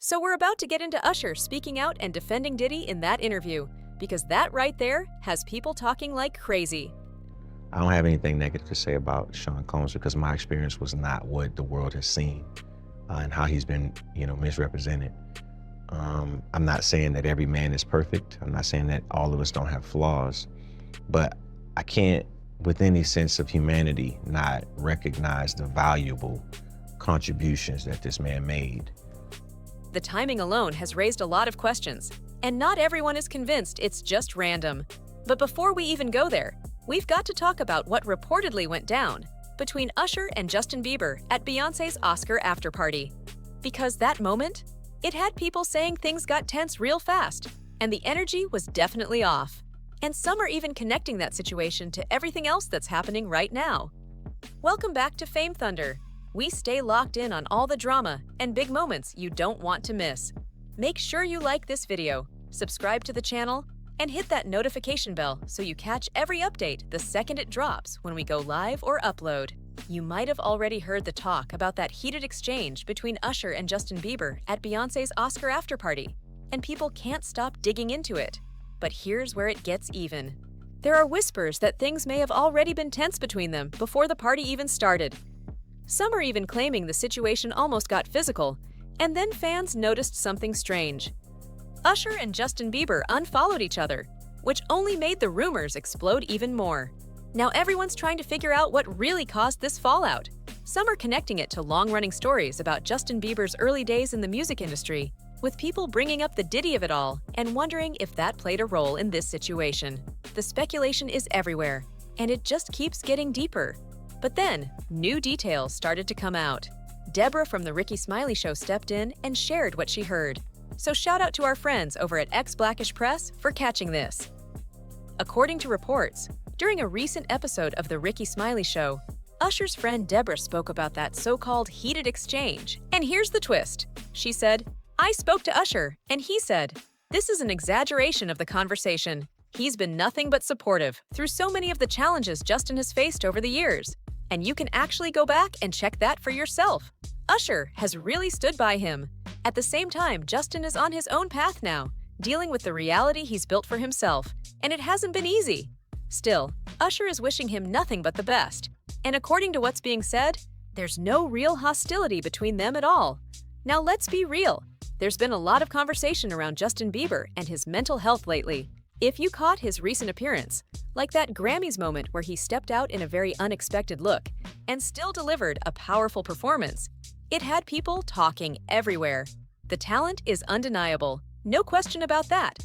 So we're about to get into Usher speaking out and defending Diddy in that interview, because that right there has people talking like crazy. I don't have anything negative to say about Sean Combs because my experience was not what the world has seen and how he's been, misrepresented. I'm not saying that every man is perfect. I'm not saying that all of us don't have flaws, but I can't, with any sense of humanity, not recognize the valuable contributions that this man made. The timing alone has raised a lot of questions, and not everyone is convinced it's just random. But before we even go there, we've got to talk about what reportedly went down between Usher and Justin Bieber at Beyoncé's Oscar after-party. Because that moment, it had people saying things got tense real fast, and the energy was definitely off. And some are even connecting that situation to everything else that's happening right now. Welcome back to Fame Thunder. We stay locked in on all the drama and big moments you don't want to miss. Make sure you like this video, subscribe to the channel, and hit that notification bell so you catch every update the second it drops when we go live or upload. You might have already heard the talk about that heated exchange between Usher and Justin Bieber at Beyoncé's Oscar after-party, and people can't stop digging into it. But here's where it gets even. There are whispers that things may have already been tense between them before the party even started. Some are even claiming the situation almost got physical, and then fans noticed something strange. Usher and Justin Bieber unfollowed each other, which only made the rumors explode even more. Now everyone's trying to figure out what really caused this fallout. Some are connecting it to long-running stories about Justin Bieber's early days in the music industry, with people bringing up the Diddy of it all and wondering if that played a role in this situation. The speculation is everywhere, and it just keeps getting deeper. But then, new details started to come out. Deborah from The Ricky Smiley Show stepped in and shared what she heard. So shout out to our friends over at X-Blackish Press for catching this. According to reports, during a recent episode of The Ricky Smiley Show, Usher's friend Deborah spoke about that so-called heated exchange. And here's the twist. She said, "I spoke to Usher, and he said, this is an exaggeration of the conversation. He's been nothing but supportive through so many of the challenges Justin has faced over the years. And you can actually go back and check that for yourself. Usher has really stood by him. At the same time, Justin is on his own path now, dealing with the reality he's built for himself, and it hasn't been easy. Still, Usher is wishing him nothing but the best. And according to what's being said, there's no real hostility between them at all. Now let's be real. There's been a lot of conversation around Justin Bieber and his mental health lately. If you caught his recent appearance, like that Grammys moment where he stepped out in a very unexpected look and still delivered a powerful performance, it had people talking everywhere. The talent is undeniable, no question about that.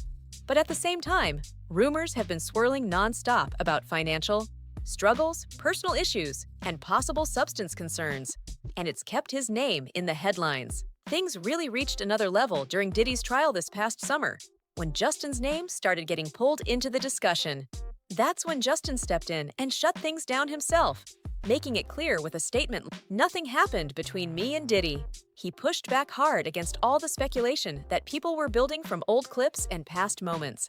But at the same time, rumors have been swirling nonstop about financial struggles, personal issues, and possible substance concerns. And it's kept his name in the headlines. Things really reached another level during Diddy's trial this past summer, when Justin's name started getting pulled into the discussion. That's when Justin stepped in and shut things down himself, making it clear with a statement, "Nothing happened between me and Diddy." He pushed back hard against all the speculation that people were building from old clips and past moments.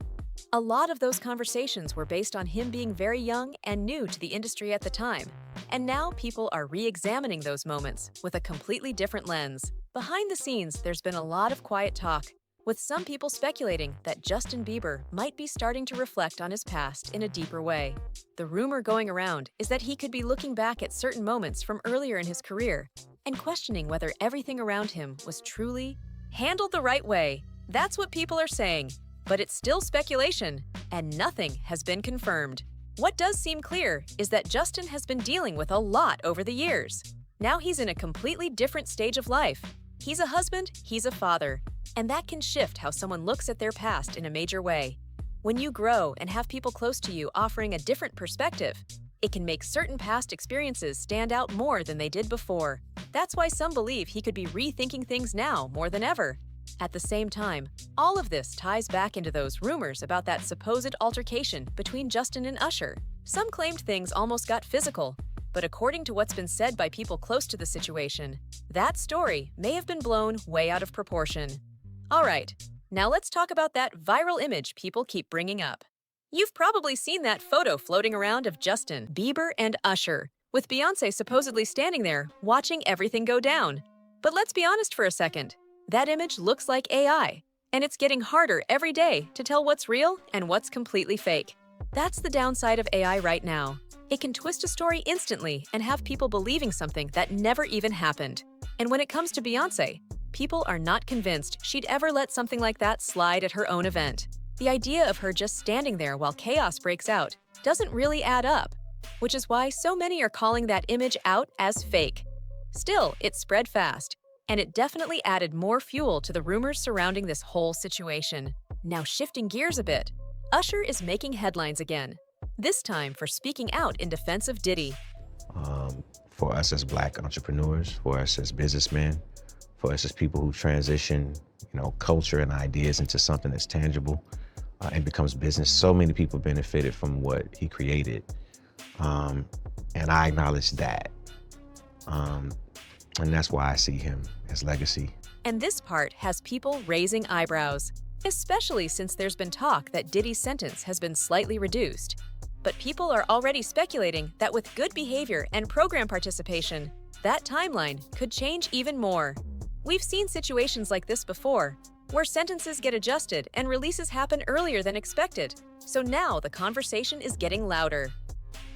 A lot of those conversations were based on him being very young and new to the industry at the time. And now people are re-examining those moments with a completely different lens. Behind the scenes, there's been a lot of quiet talk, with some people speculating that Justin Bieber might be starting to reflect on his past in a deeper way. The rumor going around is that he could be looking back at certain moments from earlier in his career and questioning whether everything around him was truly handled the right way. That's what people are saying, but it's still speculation, and nothing has been confirmed. What does seem clear is that Justin has been dealing with a lot over the years. Now he's in a completely different stage of life. He's a husband, he's a father, and that can shift how someone looks at their past in a major way. When you grow and have people close to you offering a different perspective, it can make certain past experiences stand out more than they did before. That's why some believe he could be rethinking things now more than ever. At the same time, all of this ties back into those rumors about that supposed altercation between Justin and Usher. Some claimed things almost got physical, but according to what's been said by people close to the situation, that story may have been blown way out of proportion. Alright, now let's talk about that viral image people keep bringing up. You've probably seen that photo floating around of Justin Bieber and Usher, with Beyoncé supposedly standing there watching everything go down. But let's be honest for a second. That image looks like AI, and it's getting harder every day to tell what's real and what's completely fake. That's the downside of AI right now. It can twist a story instantly and have people believing something that never even happened. And when it comes to Beyoncé, people are not convinced she'd ever let something like that slide at her own event. The idea of her just standing there while chaos breaks out doesn't really add up, which is why so many are calling that image out as fake. Still, it spread fast, and it definitely added more fuel to the rumors surrounding this whole situation. Now shifting gears a bit, Usher is making headlines again, this time for speaking out in defense of Diddy. For us as Black entrepreneurs, for us as businessmen, for us as people who transition, culture and ideas into something that's tangible and becomes business, so many people benefited from what he created. And I acknowledge that. And that's why I see him as legacy. And this part has people raising eyebrows, especially since there's been talk that Diddy's sentence has been slightly reduced. But people are already speculating that with good behavior and program participation, that timeline could change even more. We've seen situations like this before, where sentences get adjusted and releases happen earlier than expected. So now the conversation is getting louder.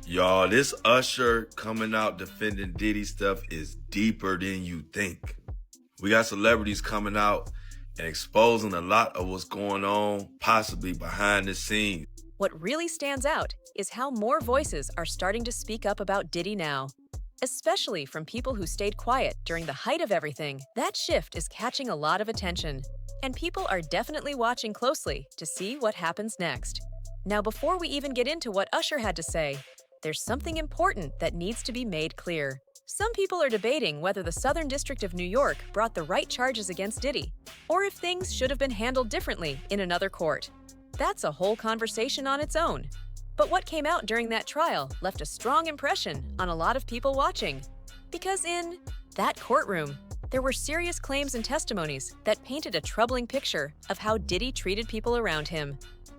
Y'all, this Usher coming out defending Diddy stuff is deeper than you think. We got celebrities coming out and exposing a lot of what's going on, possibly behind the scenes. What really stands out is how more voices are starting to speak up about Diddy now, especially from people who stayed quiet during the height of everything. That shift is catching a lot of attention, and people are definitely watching closely to see what happens next. Now, before we even get into what Usher had to say, there's something important that needs to be made clear. Some people are debating whether the Southern District of New York brought the right charges against Diddy, or if things should have been handled differently in another court. That's a whole conversation on its own. But what came out during that trial left a strong impression on a lot of people watching. Because in that courtroom, there were serious claims and testimonies that painted a troubling picture of how Diddy treated people around him.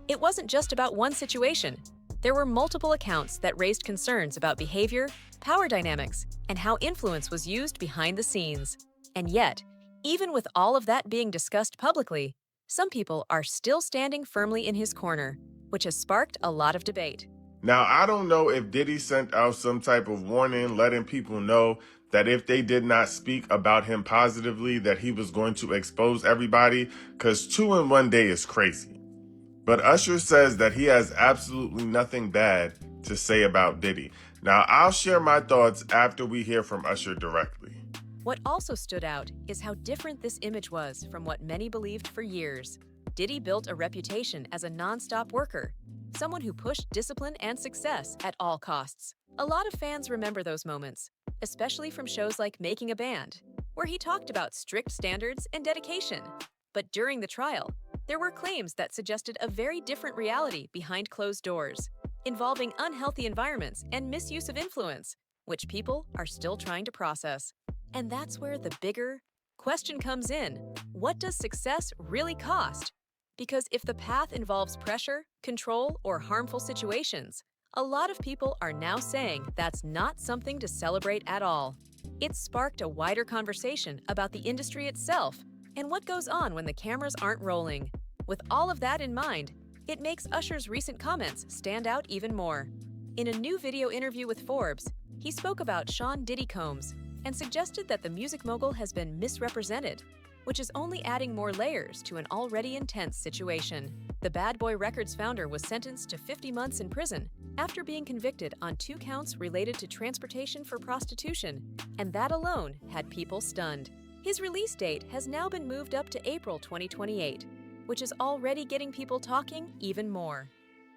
It wasn't just about one situation. There were multiple accounts that raised concerns about behavior, power dynamics, and how influence was used behind the scenes. And yet, even with all of that being discussed publicly, some people are still standing firmly in his corner, which has sparked a lot of debate. Now, I don't know if Diddy sent out some type of warning letting people know that if they did not speak about him positively, that he was going to expose everybody, because 2 in 1 day is crazy. But Usher says that he has absolutely nothing bad to say about Diddy. Now, I'll share my thoughts after we hear from Usher directly. What also stood out is how different this image was from what many believed for years. Diddy built a reputation as a non-stop worker, someone who pushed discipline and success at all costs. A lot of fans remember those moments, especially from shows like Making a Band, where he talked about strict standards and dedication. But during the trial, there were claims that suggested a very different reality behind closed doors, involving unhealthy environments and misuse of influence, which people are still trying to process. And that's where the bigger question comes in. What does success really cost? Because if the path involves pressure, control, or harmful situations, a lot of people are now saying that's not something to celebrate at all. It's sparked a wider conversation about the industry itself and what goes on when the cameras aren't rolling. With all of that in mind, it makes Usher's recent comments stand out even more. In a new video interview with Forbes, he spoke about Sean Diddy Combs and suggested that the music mogul has been misrepresented, which is only adding more layers to an already intense situation. The Bad Boy Records founder was sentenced to 50 months in prison after being convicted on 2 counts related to transportation for prostitution, and that alone had people stunned. His release date has now been moved up to April 2028, which is already getting people talking even more.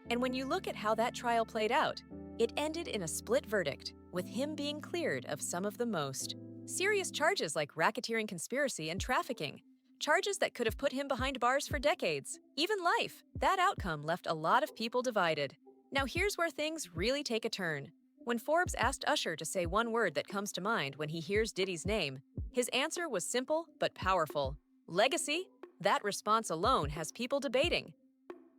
And when you look at how that trial played out, it ended in a split verdict, with him being cleared of some of the most serious charges like racketeering, conspiracy, and trafficking, charges that could have put him behind bars for decades, even life. That outcome left a lot of people divided. Now here's where things really take a turn. When Forbes asked Usher to say one word that comes to mind when he hears Diddy's name, his answer was simple but powerful. Legacy? That response alone has people debating.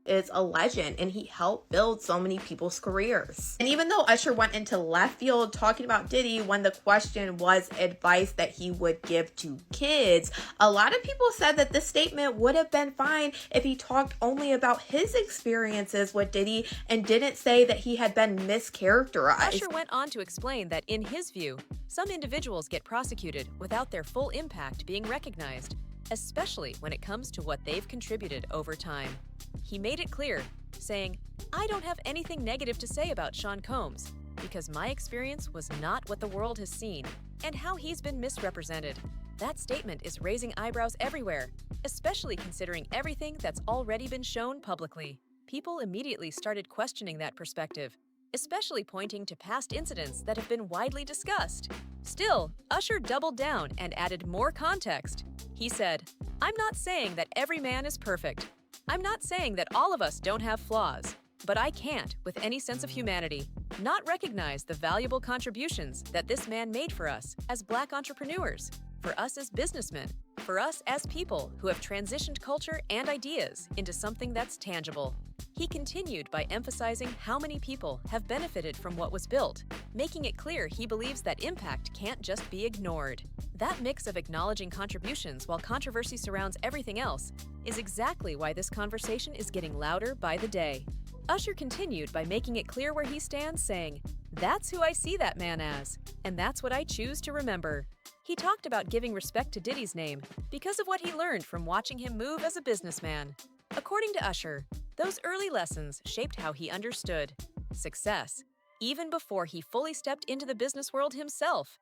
is a legend and he helped build so many people's careers. And even though Usher went into left field talking about Diddy when the question was advice that he would give to kids, a lot of people said that this statement would have been fine if he talked only about his experiences with Diddy and didn't say that he had been mischaracterized. Usher went on to explain that in his view, some individuals get prosecuted without their full impact being recognized, especially when it comes to what they've contributed over time. He made it clear, saying, "I don't have anything negative to say about Sean Combs, because my experience was not what the world has seen, and how he's been misrepresented." That statement is raising eyebrows everywhere, especially considering everything that's already been shown publicly. People immediately started questioning that perspective, especially pointing to past incidents that have been widely discussed. Still, Usher doubled down and added more context. He said, "I'm not saying that every man is perfect. I'm not saying that all of us don't have flaws, but I can't, with any sense of humanity, not recognize the valuable contributions that this man made for us as Black entrepreneurs, for us as businessmen, for us as people who have transitioned culture and ideas into something that's tangible." He continued by emphasizing how many people have benefited from what was built, making it clear he believes that impact can't just be ignored. That mix of acknowledging contributions while controversy surrounds everything else is exactly why this conversation is getting louder by the day. Usher continued by making it clear where he stands, saying, "That's who I see that man as, and that's what I choose to remember." He talked about giving respect to Diddy's name because of what he learned from watching him move as a businessman. According to Usher, those early lessons shaped how he understood success, even before he fully stepped into the business world himself.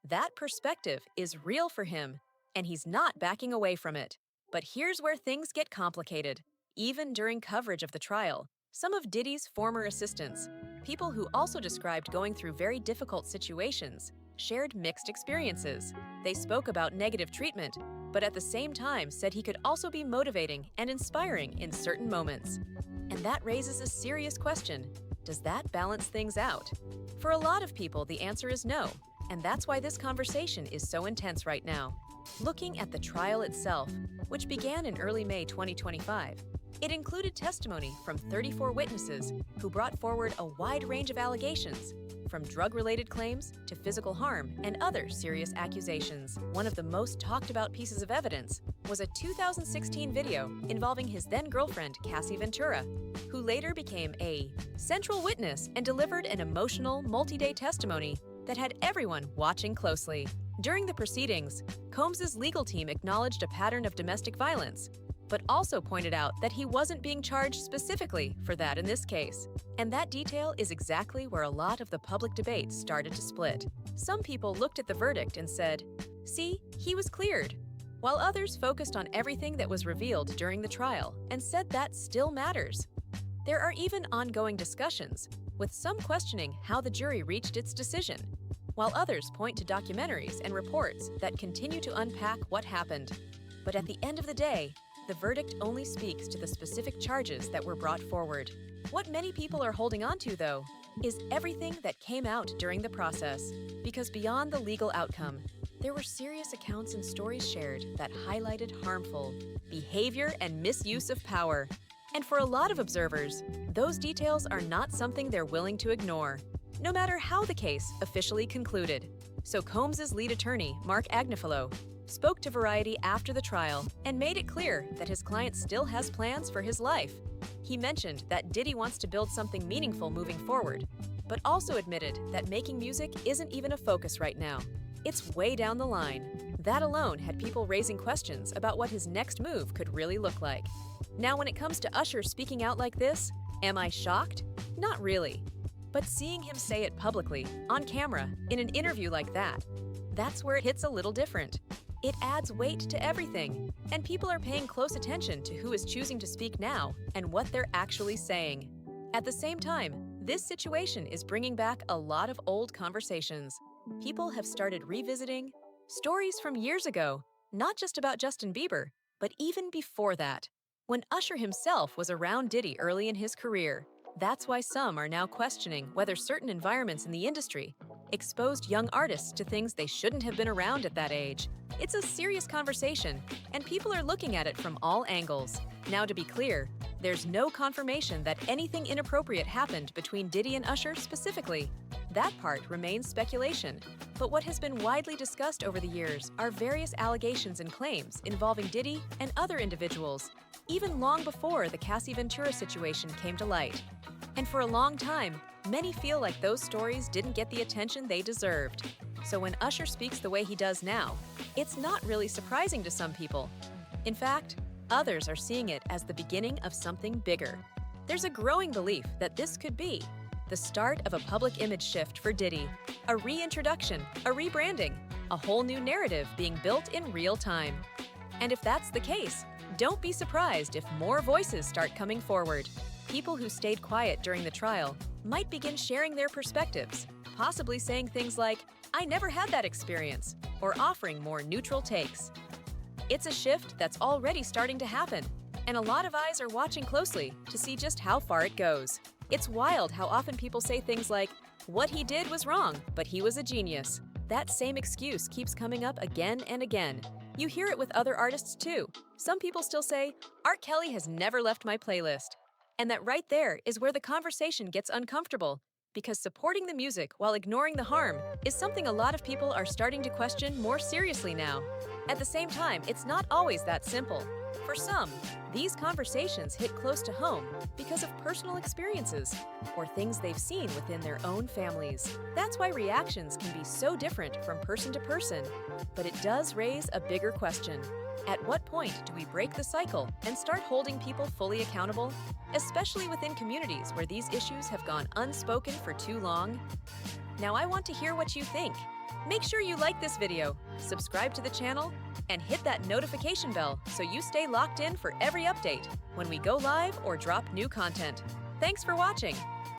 That perspective is real for him, and he's not backing away from it. But here's where things get complicated. Even during coverage of the trial, some of Diddy's former assistants, people who also described going through very difficult situations, shared mixed experiences. They spoke about negative treatment, but at the same time said he could also be motivating and inspiring in certain moments. And that raises a serious question. Does that balance things out? For a lot of people, the answer is no, and that's why this conversation is so intense right now. Looking at the trial itself, which began in early May 2025, it included testimony from 34 witnesses who brought forward a wide range of allegations, from drug-related claims to physical harm and other serious accusations. One of the most talked about pieces of evidence was a 2016 video involving his then-girlfriend, Cassie Ventura, who later became a central witness and delivered an emotional, multi-day testimony that had everyone watching closely. During the proceedings, Combs' legal team acknowledged a pattern of domestic violence, but also pointed out that he wasn't being charged specifically for that in this case. And that detail is exactly where a lot of the public debate started to split. Some people looked at the verdict and said, "See, he was cleared," while others focused on everything that was revealed during the trial and said that still matters. There are even ongoing discussions, with some questioning how the jury reached its decision, while others point to documentaries and reports that continue to unpack what happened. But at the end of the day, the verdict only speaks to the specific charges that were brought forward. What many people are holding on to, though, is everything that came out during the process. Because beyond the legal outcome, there were serious accounts and stories shared that highlighted harmful behavior and misuse of power. And for a lot of observers, those details are not something they're willing to ignore, no matter how the case officially concluded. So Combs' lead attorney, Mark Agnifilo, spoke to Variety after the trial and made it clear that his client still has plans for his life. He mentioned that Diddy wants to build something meaningful moving forward, but also admitted that making music isn't even a focus right now. It's way down the line. That alone had people raising questions about what his next move could really look like. Now, when it comes to Usher speaking out like this, am I shocked? Not really. But seeing him say it publicly, on camera, in an interview like that, that's where it hits a little different. It adds weight to everything, and people are paying close attention to who is choosing to speak now and what they're actually saying. At the same time, this situation is bringing back a lot of old conversations. People have started revisiting stories from years ago, not just about Justin Bieber, but even before that, when Usher himself was around Diddy early in his career. That's why some are now questioning whether certain environments in the industry exposed young artists to things they shouldn't have been around at that age. It's a serious conversation, and people are looking at it from all angles. Now, to be clear, There's no confirmation that anything inappropriate happened between Diddy and Usher specifically. That part remains speculation. But what has been widely discussed over the years are various allegations and claims involving Diddy and other individuals, even long before the Cassie Ventura situation came to light. And for a long time, many feel like those stories didn't get the attention they deserved. So when Usher speaks the way he does now, it's not really surprising to some people. In fact, others are seeing it as the beginning of something bigger. There's a growing belief that this could be the start of a public image shift for Diddy, a reintroduction, a rebranding, a whole new narrative being built in real time. And if that's the case, don't be surprised if more voices start coming forward. People who stayed quiet during the trial might begin sharing their perspectives, possibly saying things like, "I never had that experience," or offering more neutral takes. It's a shift that's already starting to happen, and a lot of eyes are watching closely to see just how far it goes. It's wild how often people say things like, "What he did was wrong, but he was a genius." That same excuse keeps coming up again and again. You hear it with other artists too. Some people still say, "R. Kelly has never left my playlist." And that right there is where the conversation gets uncomfortable, because supporting the music while ignoring the harm is something a lot of people are starting to question more seriously now. At the same time, it's not always that simple. For some, these conversations hit close to home because of personal experiences or things they've seen within their own families. That's why reactions can be so different from person to person. But it does raise a bigger question. At what point do we break the cycle and start holding people fully accountable, especially within communities where these issues have gone unspoken for too long? Now I want to hear what you think. Make sure you like this video, subscribe to the channel, and hit that notification bell so you stay locked in for every update when we go live or drop new content. Thanks for watching.